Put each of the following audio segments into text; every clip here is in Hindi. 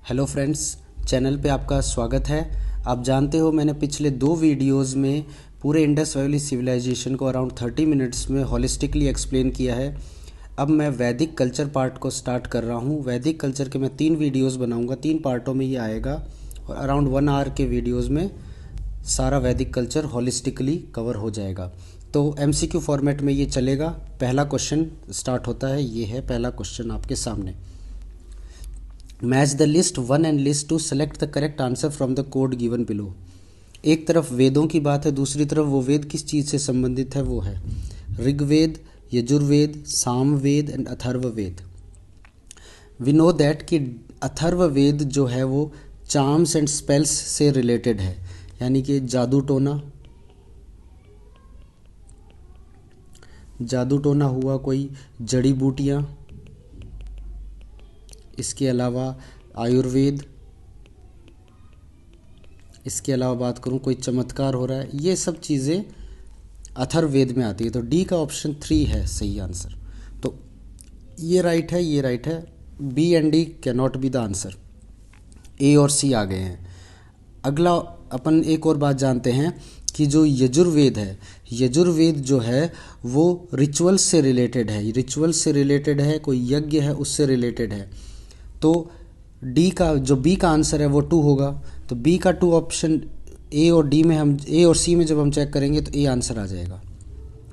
हेलो फ्रेंड्स, चैनल पे आपका स्वागत है। आप जानते हो मैंने पिछले 2 वीडियोस में पूरे इंडस वैली सिविलाइजेशन को अराउंड 30 मिनट्स में हॉलिस्टिकली एक्सप्लेन किया है। अब मैं वैदिक कल्चर पार्ट को स्टार्ट कर रहा हूँ। वैदिक कल्चर के मैं 3 वीडियोस बनाऊँगा, 3 पार्टों में ये आएगा और अराउंड 1 आवर के वीडियोज़ में सारा वैदिक कल्चर हॉलिस्टिकली कवर हो जाएगा। तो MCQ फॉर्मेट में ये चलेगा। पहला क्वेश्चन स्टार्ट होता है, ये है पहला क्वेश्चन आपके सामने। Match the list 1 and list 2, select the correct answer from the code given below. एक तरफ वेदों की बात है, दूसरी तरफ वो वेद किस चीज़ से संबंधित है, वो है Rigveda, Yajurveda, Samaveda and Atharvaveda. We know that कि अथर्ववेद जो है वो चार्म्स एंड स्पेल्स से रिलेटेड है, यानी कि जादू टोना हुआ, कोई जड़ी बूटियाँ, इसके अलावा आयुर्वेद, इसके अलावा बात करूं कोई चमत्कार हो रहा है, ये सब चीज़ें अथर्ववेद में आती है। तो डी का ऑप्शन 3 है सही आंसर। तो ये राइट है, B and D can not be the answer. A और सी आ गए हैं। अगला अपन एक और बात जानते हैं कि जो यजुर्वेद है, यजुर्वेद जो है वो रिचुअल से रिलेटेड है, कोई यज्ञ है उससे रिलेटेड है। तो डी का जो बी का आंसर है वो 2 होगा। तो बी का 2 ऑप्शन ए और डी में हम ए और सी में जब हम चेक करेंगे तो ए आंसर आ जाएगा।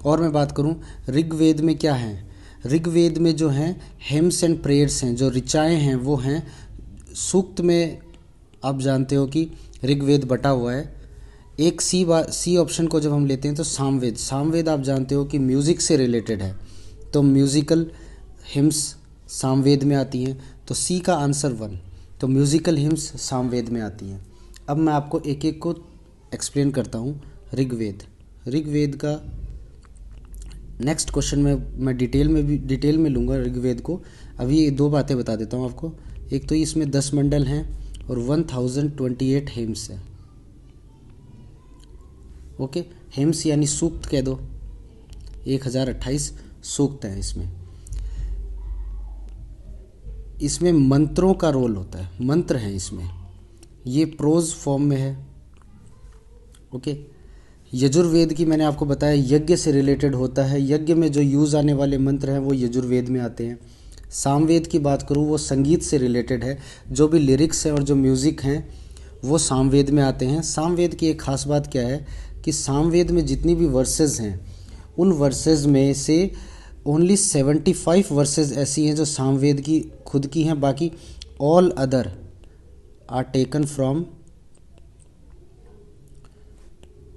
और मैं बात करूं ऋग्वेद में क्या है, ऋग्वेद में जो हैं हेम्स एंड प्रेयर्स हैं, जो ऋचाएँ हैं वो हैं। सूक्त में आप जानते हो कि ऋग्वेद बटा हुआ है। एक सी ऑप्शन को जब हम लेते हैं तो सामवेद आप जानते हो कि म्यूज़िक से रिलेटेड है, तो म्यूज़िकल हिम्स सामवेद में आती हैं। तो सी का आंसर 1, तो म्यूज़िकल हिम्स सामवेद में आती हैं। अब मैं आपको एक एक को एक्सप्लेन करता हूँ। ऋग्वेद का नेक्स्ट क्वेश्चन में मैं डिटेल में लूँगा ऋग्वेद को। अभी ये 2 बातें बता देता हूँ आपको। एक तो इसमें 10 मंडल हैं और 1028 हेम्स हैं। ओके, हेम्स यानी सूक्त कह दो, 1028 सूक्त हैं इसमें मंत्रों का रोल होता है, मंत्र हैं इसमें, ये प्रोज फॉर्म में है। ओके, यजुर्वेद की मैंने आपको बताया यज्ञ से रिलेटेड होता है, यज्ञ में जो यूज़ आने वाले मंत्र हैं वो यजुर्वेद में आते हैं। सामवेद की बात करूँ वो संगीत से रिलेटेड है, जो भी लिरिक्स हैं और जो म्यूज़िक हैं वो सामवेद में आते हैं। सामवेद की एक ख़ास बात क्या है कि सामवेद में जितनी भी वर्सेस हैं उन वर्सेस में से ओनली 75 वर्सेस ऐसी हैं जो सामवेद की खुद की हैं, बाकी all other are taken from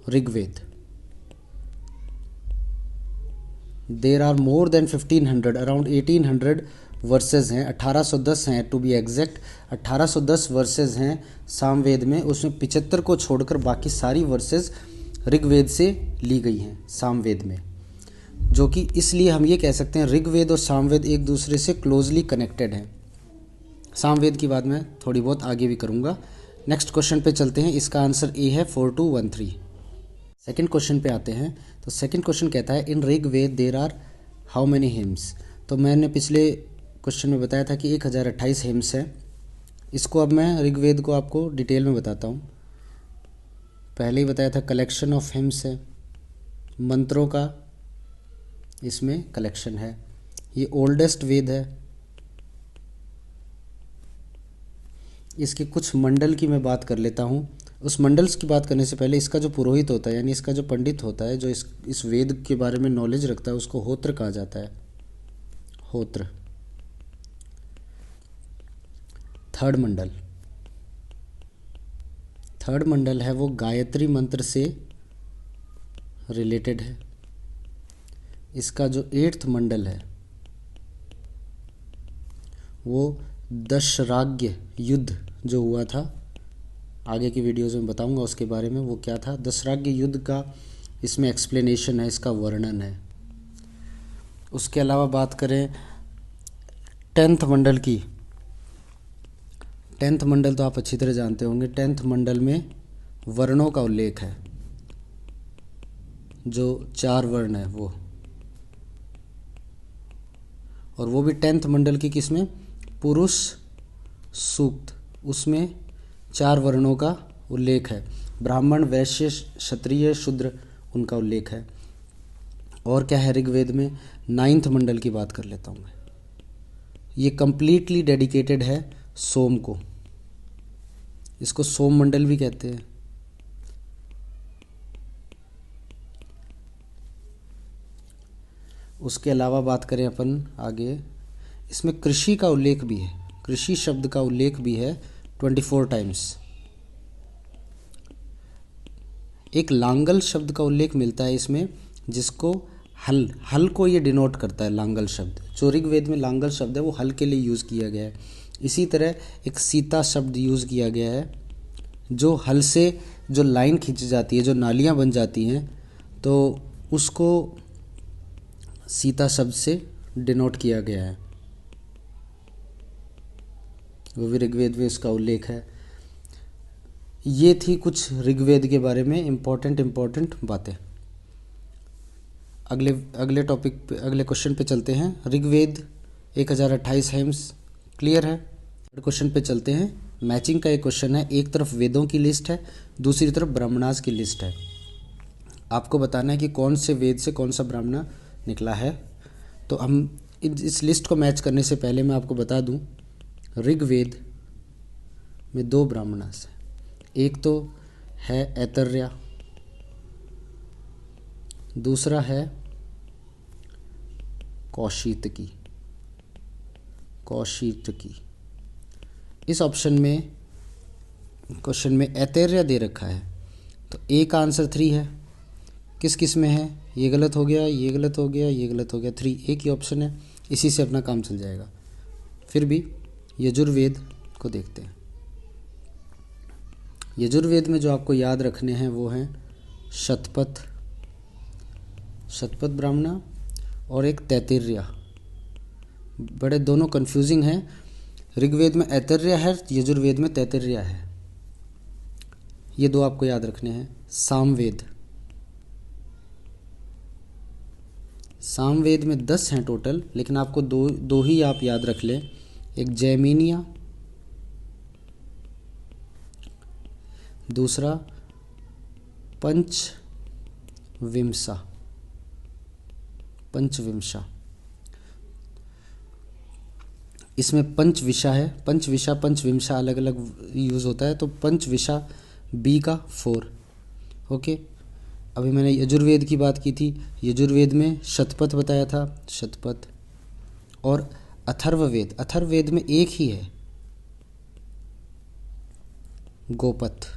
Rigveda. There are more than 1500, around 1800 verses हैं, 1810 हैं टू बी एग्जैक्ट। 1810 वर्सेस हैं सामवेद में, उसमें 75 को छोड़कर बाकी सारी वर्सेस ऋग्वेद से ली गई हैं सामवेद में, जो कि इसलिए हम ये कह सकते हैं ऋग्वेद और सामवेद एक दूसरे से क्लोजली कनेक्टेड हैं। सामवेद की बात मैं थोड़ी बहुत आगे भी करूँगा। नेक्स्ट क्वेश्चन पे चलते हैं, इसका आंसर ए है 4213। सेकंड क्वेश्चन पे आते हैं। तो सेकंड क्वेश्चन कहता है in Rigveda there are how many hymns. तो मैंने पिछले क्वेश्चन में बताया था कि 1028 हिम्स हैं। इसको अब मैं ऋग्वेद को आपको डिटेल में बताता हूँ। पहले ही बताया था कलेक्शन ऑफ हिम्स है, मंत्रों का इसमें कलेक्शन है। ये ओल्डेस्ट वेद है। इसके कुछ मंडल की मैं बात कर लेता हूँ। उस मंडल्स की बात करने से पहले इसका जो पुरोहित होता है, यानी इसका जो पंडित होता है, जो इस वेद के बारे में नॉलेज रखता है, उसको होत्र कहा जाता है। होत्र। थर्ड मंडल है वो गायत्री मंत्र से रिलेटेड है। इसका जो 8th मंडल है वो दशराग्य युद्ध जो हुआ था, आगे की वीडियोज़ में बताऊंगा उसके बारे में, वो क्या था। दशराग्य युद्ध का इसमें एक्सप्लेनेशन है, इसका वर्णन है। उसके अलावा बात करें 10th मंडल की, 10th मंडल तो आप अच्छी तरह जानते होंगे। 10th मंडल में वर्णों का उल्लेख है, जो 4 वर्ण है वो, और वो भी 10th मंडल की किसमें, पुरुष सूक्त, उसमें 4 वर्णों का उल्लेख है। ब्राह्मण, वैश्य, क्षत्रिय, शूद्र, उनका उल्लेख है। और क्या है ऋग्वेद में? 9th मंडल की बात कर लेता हूँ मैं। ये कंप्लीटली डेडिकेटेड है सोम को। इसको सोम मंडल भी कहते हैं। उसके अलावा बात करें अपन आगे, इसमें कृषि का उल्लेख भी है। कृषि शब्द का उल्लेख भी है 24 टाइम्स। एक लांगल शब्द का उल्लेख मिलता है इसमें, जिसको हल को ये डिनोट करता है। लांगल शब्द जो ऋग्वेद में लांगल शब्द है वो हल के लिए यूज़ किया गया है। इसी तरह एक सीता शब्द यूज़ किया गया है, जो हल से जो लाइन खींची जाती है, जो नालियाँ बन जाती हैं, तो उसको सीता शब्द से डिनोट किया गया है। वो भी ऋग्वेद में इसका उल्लेख है। ये थी कुछ ऋग्वेद के बारे में इम्पोर्टेंट बातें। अगले टॉपिक पे, अगले क्वेश्चन पे चलते हैं। ऋग्वेद 1028 हेम्स क्लियर है। क्वेश्चन पे चलते हैं। मैचिंग का एक क्वेश्चन है। एक तरफ वेदों की लिस्ट है, दूसरी तरफ ब्राह्मणास की लिस्ट है। आपको बताना है कि कौन से वेद से कौन सा ब्राह्मण निकला है। तो हम इस लिस्ट को मैच करने से पहले मैं आपको बता दूं, ऋग्वेद में 2 ब्राह्मणास हैं। एक तो है ऐतरेय, दूसरा है कौशितकी। इस ऑप्शन में क्वेश्चन में ऐतरेय दे रखा है, तो ए का आंसर 3 है। किस किस में है? ये गलत हो गया, ये गलत हो गया, ये गलत हो गया। 3 एक ही ऑप्शन है, इसी से अपना काम चल जाएगा। फिर भी यजुर्वेद को देखते हैं। यजुर्वेद में जो आपको याद रखने हैं वो हैं शतपथ ब्राह्मण और एक तैत्तिरीय। बड़े दोनों कंफ्यूजिंग हैं। ऋग्वेद में ऐतरेय है, यजुर्वेद में तैत्तिरीय है। ये 2 आपको याद रखने हैं। सामवेद में 10 हैं टोटल, लेकिन आपको दो ही आप याद रख लें। एक जैमिनिया, दूसरा पंचविंशा। इसमें पंचविशा है। पंचविंशा अलग अलग यूज़ होता है, तो पंचविशा बी का 4। ओके। अभी मैंने यजुर्वेद की बात की थी। यजुर्वेद में शतपथ बताया था, शतपथ। और अथर्ववेद में एक ही है, गोपथ।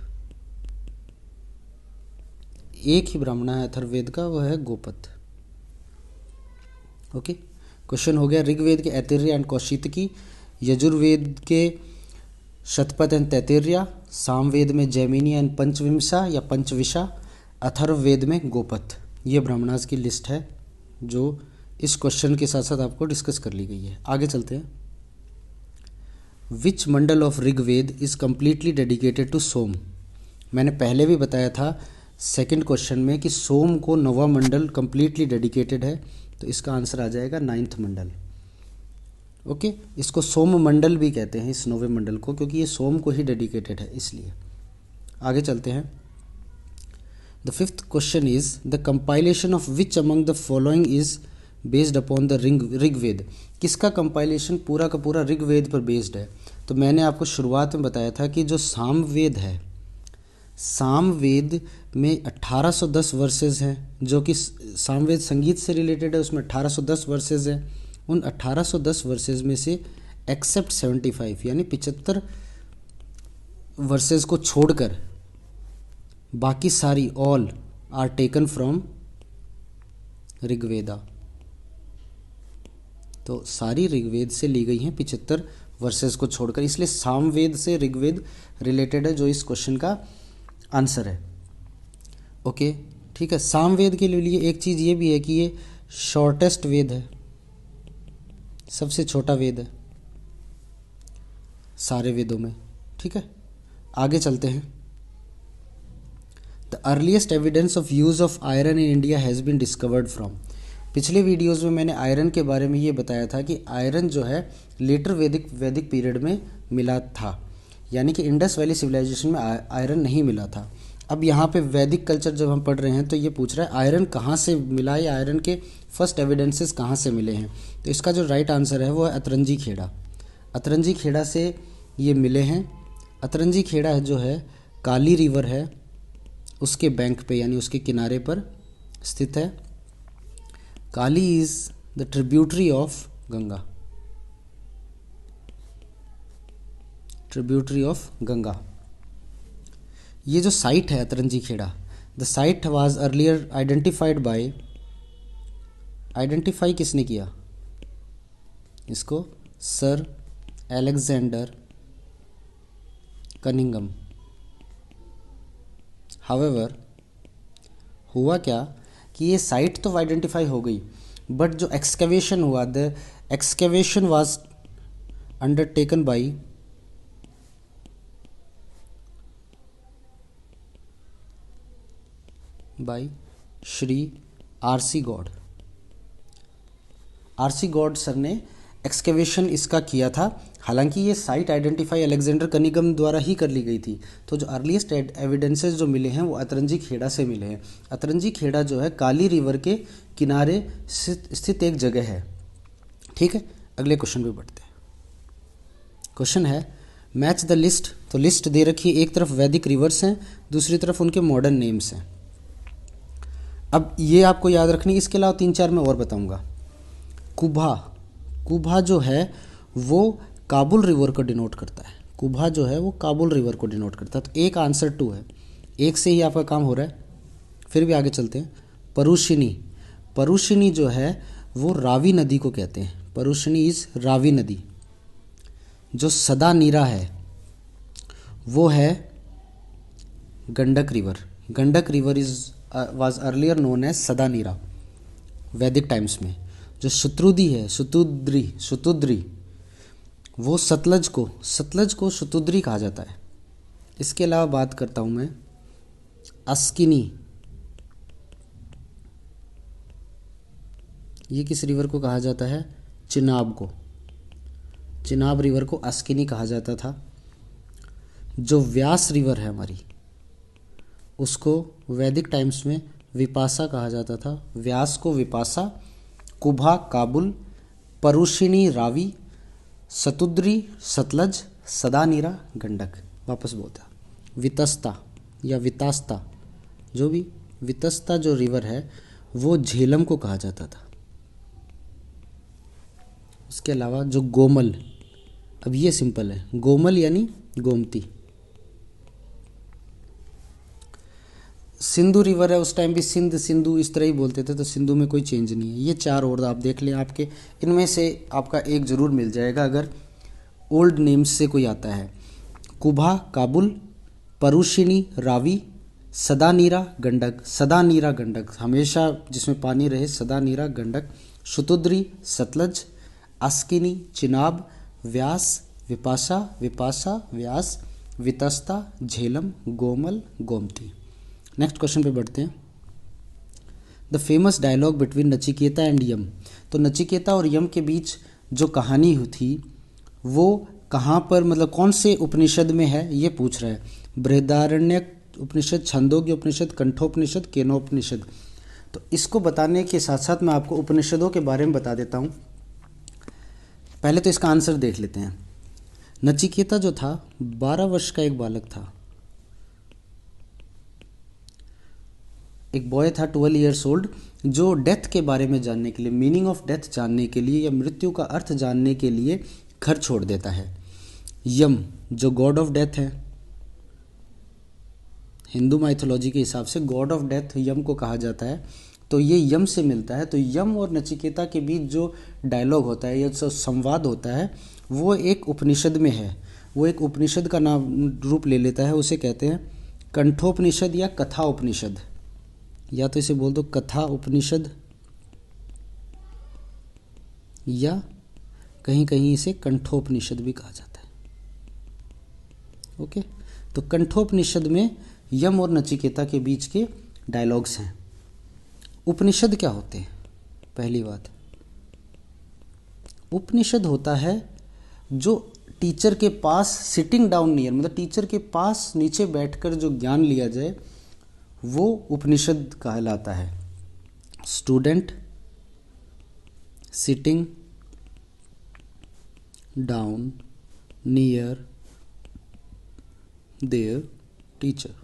एक ही ब्राह्मण है अथर्ववेद का, वह है गोपथ। ओके। क्वेश्चन हो गया ऋग्वेद के ऐतरेय एंड कौशितकी, यजुर्वेद के शतपथ एंड तैत्तिरीय, सामवेद में जैमिनिया एंड पंचविंशा या पंचविशा, अथर्ववेद में गोपथ। ये ब्राह्मणास की लिस्ट है जो इस क्वेश्चन के साथ साथ आपको डिस्कस कर ली गई है। आगे चलते हैं। Which mandala of Rigveda is completely dedicated to Soma? मैंने पहले भी बताया था सेकंड क्वेश्चन में कि सोम को 9वां मंडल कम्प्लीटली डेडिकेटेड है, तो इसका आंसर आ जाएगा 9th मंडल। ओके। इसको सोम मंडल भी कहते हैं, इस 9वें मंडल को, क्योंकि ये सोम को ही डेडिकेटेड है, इसलिए। आगे चलते हैं। The 5th question is the compilation of which among the following is based upon the Rigveda? किसका कंपाइलेशन पूरा का पूरा ऋग्वेद पर बेस्ड है? तो मैंने आपको शुरुआत में बताया था कि जो सामवेद है, सामवेद में 1810 वर्सेस हैं, जो कि सामवेद संगीत से रिलेटेड है, उसमें 1810 वर्सेस हैं। उन 1810 वर्सेस में से एक्सेप्ट 75 यानी 75 वर्सेस को छोड़कर बाकी सारी all are taken from Rigveda. तो सारी ऋग्वेद से ली गई हैं 75 वर्सेस को छोड़कर, इसलिए सामवेद से ऋग्वेद रिलेटेड है, जो इस क्वेश्चन का आंसर है। ओके, ठीक है। सामवेद के लिए एक चीज़ ये भी है कि ये शॉर्टेस्ट वेद है, सबसे छोटा वेद है सारे वेदों में। ठीक है, आगे चलते हैं। The earliest evidence of use of iron in India has been discovered from? पिछले वीडियोज़ में मैंने आयरन के बारे में ये बताया था कि आयरन जो है लेटर वैदिक पीरियड में मिला था। यानी कि इंडस वैली सिविलाइजेशन में आयरन नहीं मिला था। अब यहाँ पे वैदिक कल्चर जब हम पढ़ रहे हैं तो ये पूछ रहा है आयरन कहाँ से मिला या आयरन के फर्स्ट एविडेंसेस कहाँ से मिले हैं। तो इसका जो राइट आंसर है वो है अतरंजी खेड़ा। अतरंजी खेड़ा से ये मिले हैं। अतरंजी खेड़ा जो है काली रिवर है उसके बैंक पे यानी उसके किनारे पर स्थित है। Kali is the tributary of Ganga, tributary of Ganga. ये जो साइट है Atranji Khera, the site was earlier identified by, identify किसने किया इसको, सर एलेक्जेंडर कनिंगम। हाउएवर हुआ क्या कि ये साइट तो आइडेंटिफाई हो गई बट जो एक्सकेवेशन हुआ, the excavation was undertaken by Shri RC God. RC God sir ने एक्सकेवेशन इसका किया था। हालांकि ये साइट आइडेंटिफाई अलेक्जेंडर कनिगम द्वारा ही कर ली गई थी। तो जो अर्लीस्ट एविडेंसेस जो मिले हैं वो अतरंजी खेड़ा से मिले हैं। अतरंजी खेड़ा जो है काली रिवर के किनारे स्थित एक जगह है। ठीक है, अगले क्वेश्चन पे बढ़ते हैं। क्वेश्चन है मैच द लिस्ट। तो लिस्ट दे रखी है, एक तरफ वैदिक रिवर्स हैं, दूसरी तरफ उनके मॉडर्न नेम्स हैं। अब ये आपको याद रखनी, इसके अलावा 3-4 मैं और बताऊंगा। कुभा, कुभा जो है वो काबुल रिवर को डिनोट करता है। कुभा जो है वो काबुल रिवर को डिनोट करता है। तो एक आंसर 2 है, एक से ही आपका काम हो रहा है। फिर भी आगे चलते हैं। परुशिनी, परुशिनी जो है वो रावी नदी को कहते हैं। परुशिनी इज़ रावी नदी। जो सदा नीरा है वो है Gandak river. Gandak river is was earlier known as Sadanira वैदिक टाइम्स में। जो शत्रुदी है, शतुद्री वो सतलज को शतुद्री कहा जाता है। इसके अलावा बात करता हूँ मैं अस्किनी। ये किस रिवर को कहा जाता है, चिनाब को। चिनाब रिवर को अस्किनी कहा जाता था। जो व्यास रिवर है हमारी उसको वैदिक टाइम्स में विपासा कहा जाता था। व्यास को विपासा, कुभा काबुल, परुशिनी रावी, शतुद्री सतलज, सदानीरा गंडक। वापस बोलता वितस्ता या वितास्ता, जो भी वितस्ता जो रिवर है वो झेलम को कहा जाता था। उसके अलावा जो गोमल, अब ये सिंपल है, गोमल यानी गोमती। सिंधु रिवर है, उस टाइम भी सिंध सिंधु इस तरह ही बोलते थे, तो सिंधु में कोई चेंज नहीं है। ये 4 और आप देख लें, आपके इनमें से आपका एक ज़रूर मिल जाएगा अगर ओल्ड नेम्स से कोई आता है। कुभा काबुल, परुशिनी रावी, सदानीरा गंडक। सदानीरा गंडक हमेशा जिसमें पानी रहे, सदानीरा गंडक। शतुद्री सतलज, अस्किनी चिनाब, व्यास विपाशा, विपाशा व्यास, वितस्ता झेलम, गोमल गोमती। नेक्स्ट क्वेश्चन पे बढ़ते हैं। The famous dialogue between Nachiketa and Yama. तो नचिकेता और यम के बीच जो कहानी हुई थी वो कहाँ पर, मतलब कौन से उपनिषद में है ये पूछ रहा है। बृहदारण्यक उपनिषद, छंदोग्य उपनिषद, कंठोपनिषद, केनोपनिषद। तो इसको बताने के साथ साथ मैं आपको उपनिषदों के बारे में बता देता हूँ। पहले तो इसका आंसर देख लेते हैं। नचिकेता जो था 12 वर्ष का एक बालक था, एक बॉय था 12 ईयर्स ओल्ड, जो डेथ के बारे में जानने के लिए, मीनिंग ऑफ डेथ जानने के लिए या मृत्यु का अर्थ जानने के लिए घर छोड़ देता है। यम जो गॉड ऑफ डेथ है, हिंदू माइथोलॉजी के हिसाब से गॉड ऑफ डेथ यम को कहा जाता है, तो ये यम से मिलता है। तो यम और नचिकेता के बीच जो डायलॉग होता है या जो संवाद होता है वो एक उपनिषद में है। वो एक उपनिषद का नाम रूप ले लेता है, उसे कहते हैं कंठोपनिषद या कथा उपनिषद, या तो इसे बोल दो कथा उपनिषद, या कहीं कहीं इसे कंठोपनिषद भी कहा जाता है। ओके, तो कंठोपनिषद में यम और नचिकेता के बीच के डायलॉग्स हैं। उपनिषद क्या होते हैं? पहली बात, उपनिषद होता है जो टीचर के पास सिटिंग डाउन नियर, मतलब टीचर के पास नीचे बैठकर जो ज्ञान लिया जाए वो उपनिषद कहलाता है। Student sitting down near there teacher.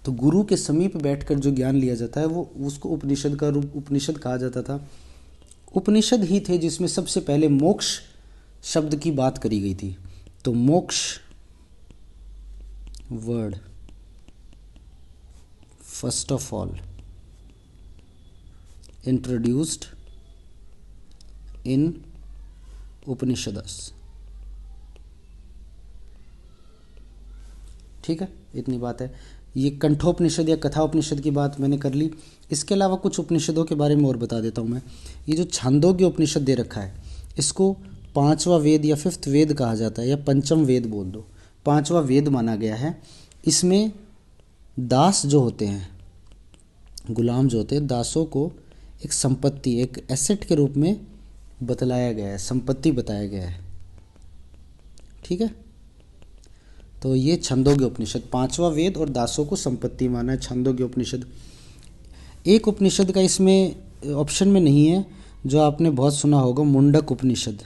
तो गुरु के समीप बैठकर जो ज्ञान लिया जाता है वो उसको उपनिषद का रूप उपनिषद कहा जाता था। उपनिषद ही थे जिसमें सबसे पहले मोक्ष शब्द की बात करी गई थी। तो moksha word first of all introduced in Upanishads. ठीक है, इतनी बात है। ये कंठोपनिषद या कथाउपनिषद की बात मैंने कर ली। इसके अलावा कुछ उपनिषदों के बारे में और बता देता हूँ मैं। ये जो छांदोग्य उपनिषद दे रखा है इसको पांचवा वेद या फिफ्थ वेद कहा जाता है, या पंचम वेद बोल दो, पांचवा वेद माना गया है। इसमें दास जो होते हैं, गुलाम जो होते हैं, दासों को एक संपत्ति, एक एसेट के रूप में बतलाया गया है, संपत्ति बताया गया है। ठीक है, तो ये छंदोग्य उपनिषद, पांचवा वेद और दासों को संपत्ति माना है, छंदोग्य उपनिषद। एक उपनिषद का इसमें ऑप्शन में नहीं है जो आपने बहुत सुना होगा, मुंडक उपनिषद।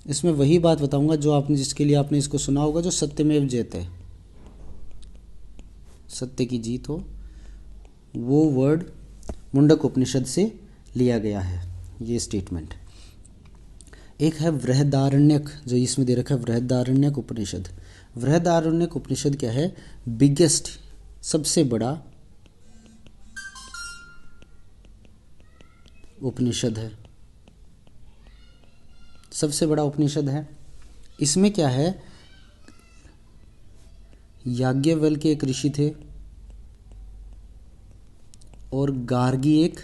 इसमें वही बात बताऊंगा जो आपने, जिसके लिए आपने इसको सुना होगा, जो सत्यमेव जयते, सत्य की जीत हो, वो वर्ड मुंडक उपनिषद से लिया गया है ये स्टेटमेंट। एक है बृहदारण्यक, जो इसमें दे रखा है बृहदारण्यक उपनिषद। बृहदारण्यक उपनिषद क्या है? बिगेस्ट, सबसे बड़ा उपनिषद है, सबसे बड़ा उपनिषद है। इसमें क्या है, याज्ञवल्क्य एक ऋषि थे और गार्गी एक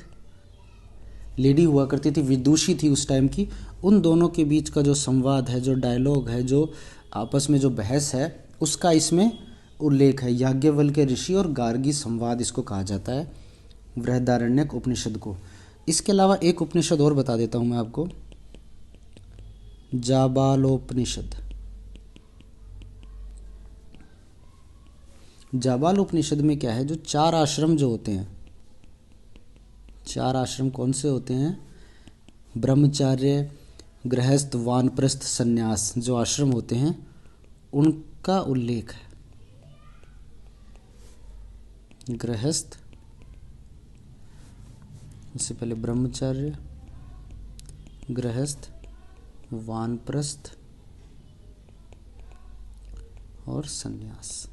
लेडी हुआ करती थी, विदुषी थी उस टाइम की। उन दोनों के बीच का जो संवाद है, जो डायलॉग है, जो आपस में जो बहस है, उसका इसमें उल्लेख है। याज्ञवल्क्य ऋषि और गार्गी संवाद इसको कहा जाता है, बृहदारण्यक उपनिषद को। इसके अलावा एक उपनिषद और बता देता हूँ मैं आपको, जाबालोपनिषद। जाबालोपनिषद में क्या है, जो चार आश्रम जो होते हैं, चार आश्रम कौन से होते हैं? ब्रह्मचार्य, गृहस्थ, वानप्रस्थ, सन्यास, जो आश्रम होते हैं उनका उल्लेख है। गृहस्थ, इससे पहले ब्रह्मचार्य, गृहस्थ, वानप्रस्थ और सन्यास,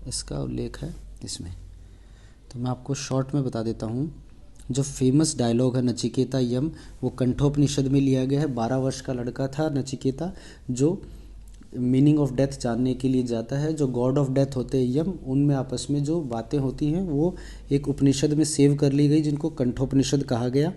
इसका उल्लेख है इसमें। तो मैं आपको शॉर्ट में बता देता हूँ। जो फेमस डायलॉग है नचिकेता यम, वो कंठोपनिषद में लिया गया है। 12 वर्ष का लड़का था नचिकेता, जो मीनिंग ऑफ डेथ जानने के लिए जाता है। जो गॉड ऑफ डेथ होते हैं यम, उनमें आपस में जो बातें होती हैं वो एक उपनिषद में सेव कर ली गई, जिनको कंठोपनिषद कहा गया।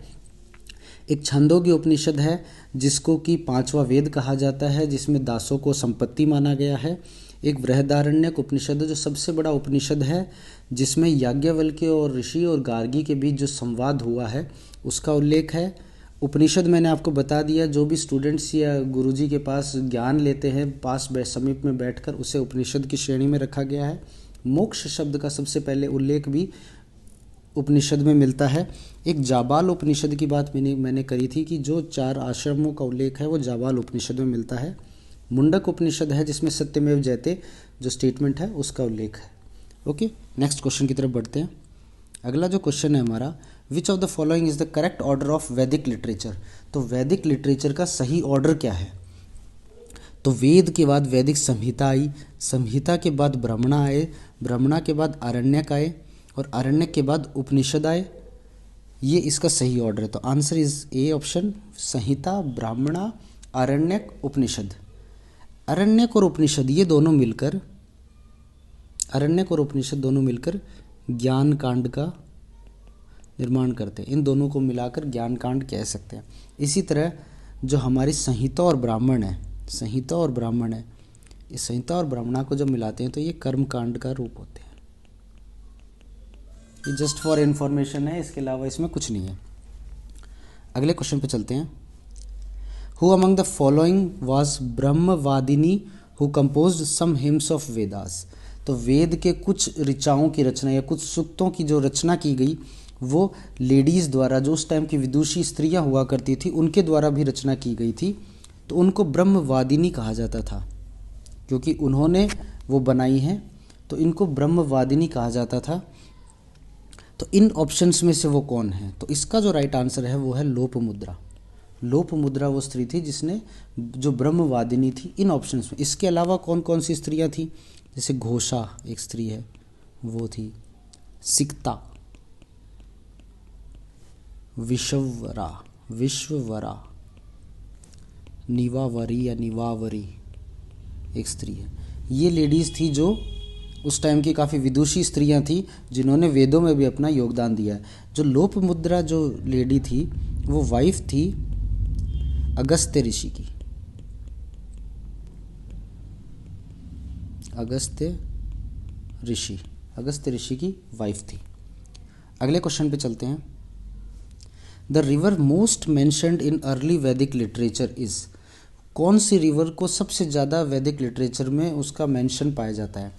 एक छंदोग्य उपनिषद है जिसको कि पांचवा वेद कहा जाता है, जिसमें दासों को संपत्ति माना गया है। एक बृहदारण्यक उपनिषद है जो सबसे बड़ा उपनिषद है, जिसमें याज्ञवल्क्य और ऋषि और गार्गी के बीच जो संवाद हुआ है उसका उल्लेख है। उपनिषद मैंने आपको बता दिया, जो भी स्टूडेंट्स या गुरुजी के पास ज्ञान लेते हैं, पास समीप में बैठकर, उसे उपनिषद की श्रेणी में रखा गया है। मोक्ष शब्द का सबसे पहले उल्लेख भी उपनिषद में मिलता है। एक जाबाल उपनिषद की बात मैंने करी थी कि जो चार आश्रमों का उल्लेख है वो जाबाल उपनिषद में मिलता है। मुंडक उपनिषद है जिसमें सत्यमेव जयते जो स्टेटमेंट है उसका उल्लेख है। ओके, नेक्स्ट क्वेश्चन की तरफ बढ़ते हैं। अगला जो क्वेश्चन है हमारा, which of the following is the correct order of वैदिक लिटरेचर? तो वैदिक लिटरेचर का सही ऑर्डर क्या है? तो वेद के बाद वैदिक संहिता आई, संहिता के बाद ब्राह्मणा आए, ब्राह्मणा के बाद आरण्यक आए और आरण्यक के बाद उपनिषद आए। ये इसका सही ऑर्डर है। तो आंसर इज ए ऑप्शन, संहिता, ब्राह्मणा, आरण्यक, उपनिषद। आरण्यक और उपनिषद ये दोनों मिलकर, आरण्यक और उपनिषद दोनों मिलकर ज्ञान कांड का निर्माण करते हैं। इन दोनों को मिलाकर ज्ञान कांड कह सकते हैं। इसी तरह जो हमारी संहिता और ब्राह्मण है, संहिता और ब्राह्मण है, इस संहिता और ब्राह्मणा को जब मिलाते हैं तो ये कर्म कांड का रूप होते हैं। ये जस्ट फॉर इन्फॉर्मेशन है, इसके अलावा इसमें कुछ नहीं है। अगले क्वेश्चन पे चलते हैं। Who among the following was brahmavadini who composed some hymns of Vedas. तो वेद के कुछ ऋचाओं की रचना या कुछ सूक्तों की जो रचना की गई वो लेडीज़ द्वारा, जो उस टाइम की विदुषी स्त्रियां हुआ करती थी उनके द्वारा भी रचना की गई थी। तो उनको ब्रह्मवादिनी कहा जाता था, क्योंकि उन्होंने वो बनाई हैं तो इनको ब्रह्मवादिनी कहा जाता था। तो इन ऑप्शंस में से वो कौन है? तो इसका जो राइट आंसर है वो है लोपमुद्रा। लोपमुद्रा वो स्त्री थी जिसने, जो ब्रह्मवादिनी थी इन ऑप्शंस में। इसके अलावा कौन कौन सी स्त्रियां थी? जैसे घोषा एक स्त्री है, वो थी। सिकता, विश्ववरा, निवावरी या निवावरी एक स्त्री है। ये लेडीज़ थी जो उस टाइम की काफ़ी विदुषी स्त्रियां थी जिन्होंने वेदों में भी अपना योगदान दिया है। जो लोपमुद्रा जो लेडी थी वो वाइफ थी अगस्त्य ऋषि की। अगस्त्य ऋषि की वाइफ थी। अगले क्वेश्चन पे चलते हैं। The river most mentioned in early वैदिक लिटरेचर इज। कौन सी रिवर को सबसे ज़्यादा वैदिक लिटरेचर में उसका मेंशन पाया जाता है?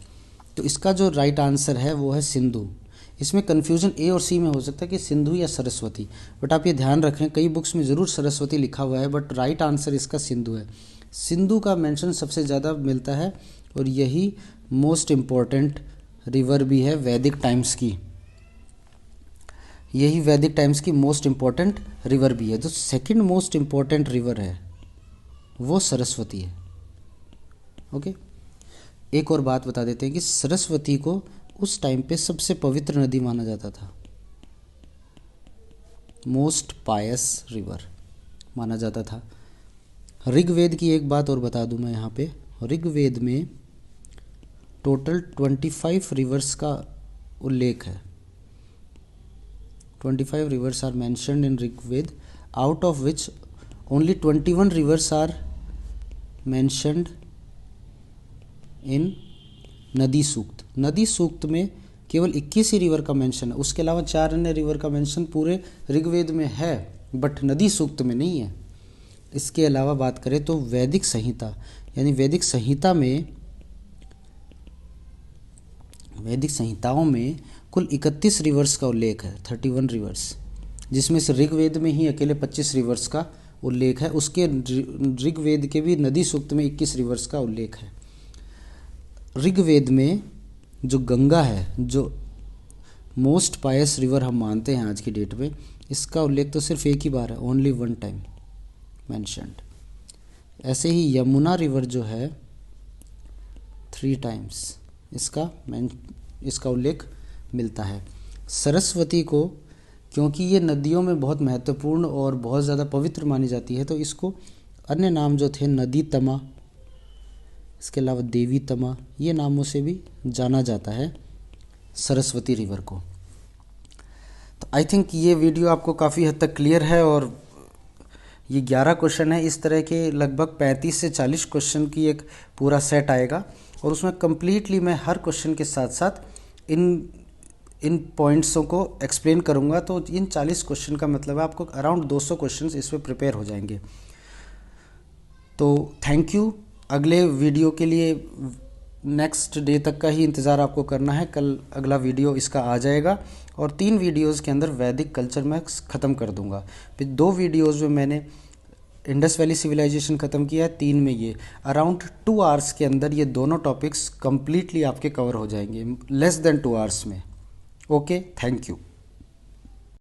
तो इसका जो राइट आंसर है वो है सिंधु। इसमें कन्फ्यूजन ए और सी में हो सकता है कि सिंधु या सरस्वती, बट आप ये ध्यान रखें कई बुक्स में ज़रूर सरस्वती लिखा हुआ है, बट राइट आंसर इसका सिंधु है। सिंधु का मेंशन सबसे ज़्यादा मिलता है और यही मोस्ट इम्पॉर्टेंट रिवर भी है वैदिक टाइम्स की। यही वैदिक टाइम्स की मोस्ट इम्पॉर्टेंट रिवर भी है। जो सेकंड मोस्ट इम्पॉर्टेंट रिवर है वो सरस्वती है। ओके, एक और बात बता देते हैं कि सरस्वती को उस टाइम पे सबसे पवित्र नदी माना जाता था, मोस्ट पायस रिवर माना जाता था। ऋग्वेद की एक बात और बता दूं मैं यहाँ पे। ऋग्वेद में टोटल 25 रिवर्स का उल्लेख है। 25 rivers are mentioned in Rigved, out of which only 21 rivers are mentioned in नदी सूक्त। नदी सूक्त में केवल 21 ही रिवर का मेंशन है, उसके अलावा 4 अन्य रिवर का मेंशन पूरे ऋग्वेद में है बट नदी सूक्त में नहीं है। इसके अलावा बात करें तो वैदिक संहिता, यानी वैदिक संहिताओं में कुल 31 रिवर्स का उल्लेख है, 31 रिवर्स, जिसमें से ऋग्वेद में ही अकेले 25 रिवर्स का उल्लेख है। उसके ऋग्वेद के भी नदी सूक्त में 21 रिवर्स का उल्लेख है। ऋग्वेद में जो गंगा है, जो मोस्ट पायस रिवर हम मानते हैं आज की डेट में, इसका उल्लेख तो सिर्फ एक ही बार है, ओनली 1 टाइम मेंशन्ड। ऐसे ही यमुना रिवर जो है 3 टाइम्स इसका उल्लेख मिलता है। सरस्वती को, क्योंकि ये नदियों में बहुत महत्वपूर्ण और बहुत ज़्यादा पवित्र मानी जाती है, तो इसको अन्य नाम जो थे नदी तमा, इसके अलावा देवी तमा, ये नामों से भी जाना जाता है सरस्वती रिवर को। तो आई थिंक ये वीडियो आपको काफ़ी हद तक क्लियर है और ये 11 क्वेश्चन है। इस तरह के लगभग 35 से 40 क्वेश्चन की एक पूरा सेट आएगा और उसमें कम्प्लीटली मैं हर क्वेश्चन के साथ साथ इन पॉइंट्सों को एक्सप्लेन करूंगा। तो इन 40 क्वेश्चन का मतलब है आपको अराउंड 200 क्वेश्चन इसमें प्रिपेयर हो जाएंगे। तो थैंक यू। अगले वीडियो के लिए नेक्स्ट डे तक का ही इंतज़ार आपको करना है। कल अगला वीडियो इसका आ जाएगा और 3 वीडियोज़ के अंदर वैदिक कल्चर मैं ख़त्म कर दूंगा। फिर 2 वीडियोज़ में मैंने इंडस वैली सिविलाइजेशन ख़त्म किया है, 3 में ये। अराउंड 2 आवर्स के अंदर ये दोनों टॉपिक्स कम्प्लीटली आपके कवर हो जाएंगे, लेस देन 2 आवर्स में। Okay, thank you.